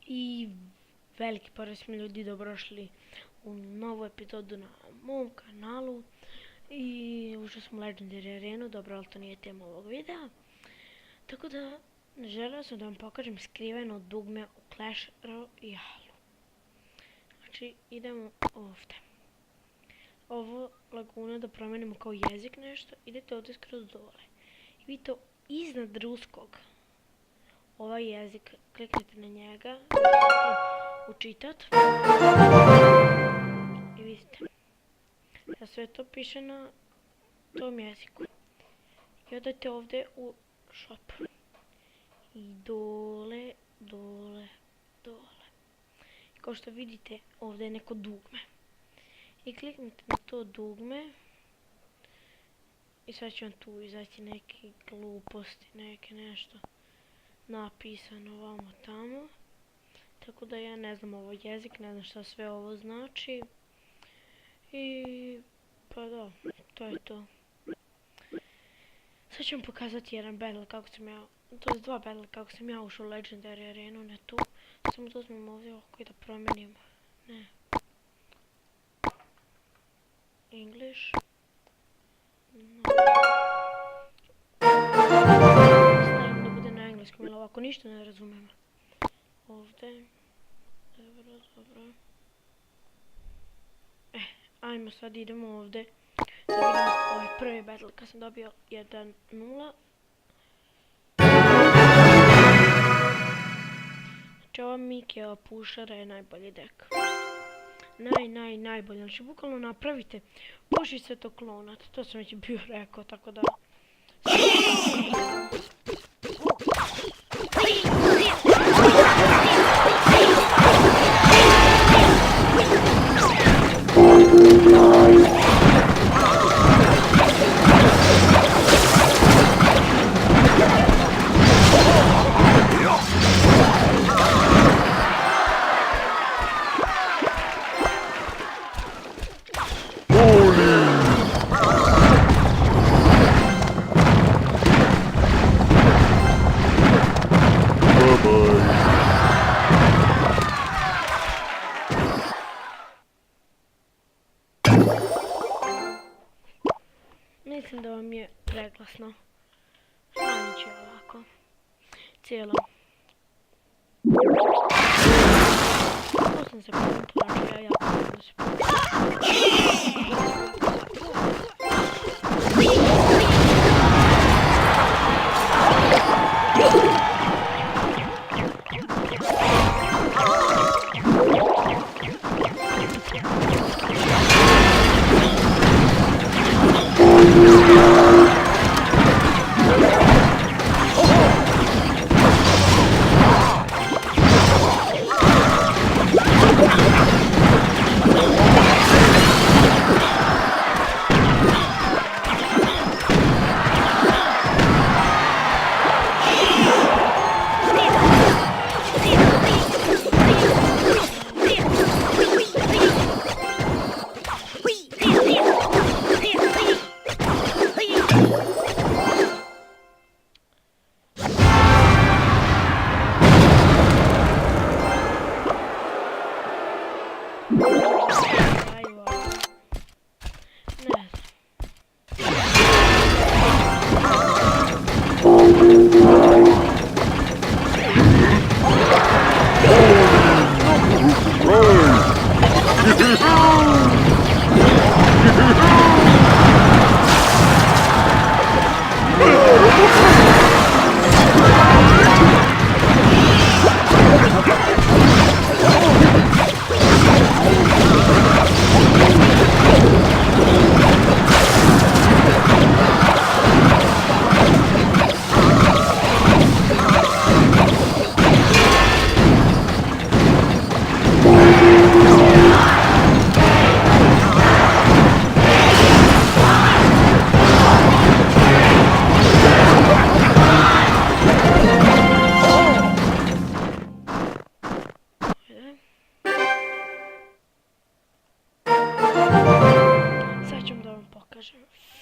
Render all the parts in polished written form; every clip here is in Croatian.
I veliki pozdrav svim ljudi, dobrodošli u novu epizodu na mom kanalu. I ušli smo u Legendary arenu, dobro, ali to nije tema ovog videa. Tako da, želeo sam da vam pokažem skriveno dugme u Clash Royale. Znači, idemo ovdje. Ovo laguna da promenimo kao jezik nešto, idete ovdje skroz dole. I vidite iznad ruskog ovaj jezik, kliknite na njega, učitat i vidite da sve to piše na tom jeziku. I odete ovdje u shop i dole. I kao što vidite ovdje je neko dugme i kliknite na to dugme i sad će vam tu izaći neke gluposti, nešto napisano vamo tamo, tako da ja ne znam ovo jezik, ne znam šta sve ovo znači. I pa da, to je to. Sad ću vam pokazati jedan battle kako sam ja, to je dva battle kako sam ja ušao u Legendary arenu, ne tu. Samo da uzmem ovdje oko i da promijenim, ne, English, no. Stavim da bude na engleskom, jer ovako ništa ne razumijem. Ovdje, dobro. Ajmo sad, idemo ovdje da vidimo ovaj prvi battle kad sam dobio 1-0. Znači ova Mikija pušara je najbolji dek. Najbolji, znači bukvalno napravite puši sve to klonat, to sam već bio rekao, tako da... Mislim da vam je preglasno. Smanjit ću ovako. Cijelo. Pustim se plaću, ja jako da se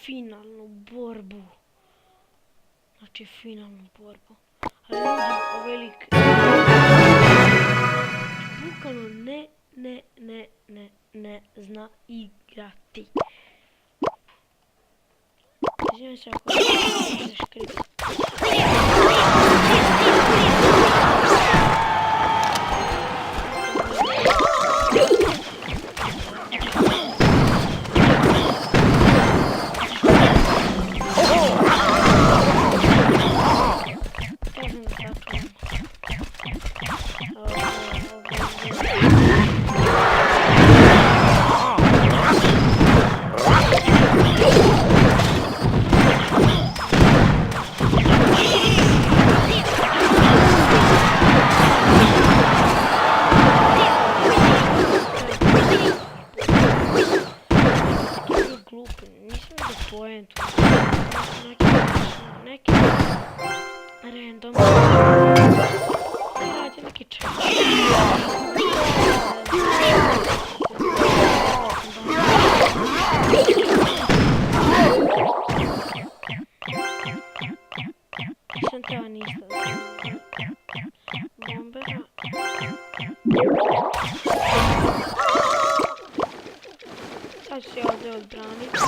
finalnu borbu. Znači finalnu borbu. Ali ljudi, ovaj lik... zna igrati. Izvijem se ako se škripi. Poentu. Neki random radi neki čak. Nisam teo ništa bombera. Sad ću se ovdje odbraniti.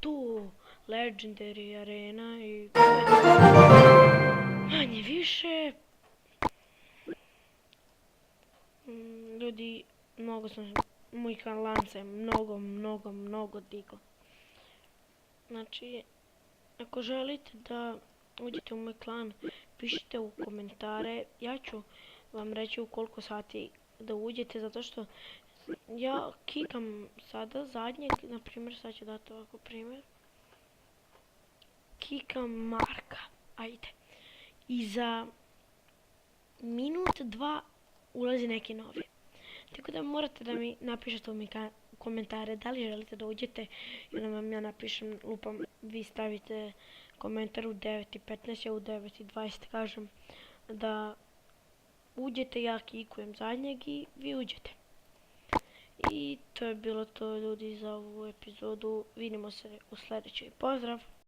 Tu, Legendary Arena i manje više. Ljudi, mnogo sam, moj kanal se mnogo digao. Znači, ako želite da uđete u moj klan, pišite u komentare, ja ću vam reći u koliko sati da uđete, zato što ja kikam sada zadnjeg, na primjer, sad ću dati ovako primjer. Kikam Marka, ajde. I za minut, dva ulazi neki novi. Tako da morate da mi napišete u komentare da li želite da uđete i onda vam ja napišem, lupam, vi stavite komentar u 9:15, ja u 9:20 kažem da uđete, ja kikujem zadnjeg i vi uđete. I to je bilo to, ljudi, za ovu epizodu. Vidimo se u sljedećoj. Pozdrav!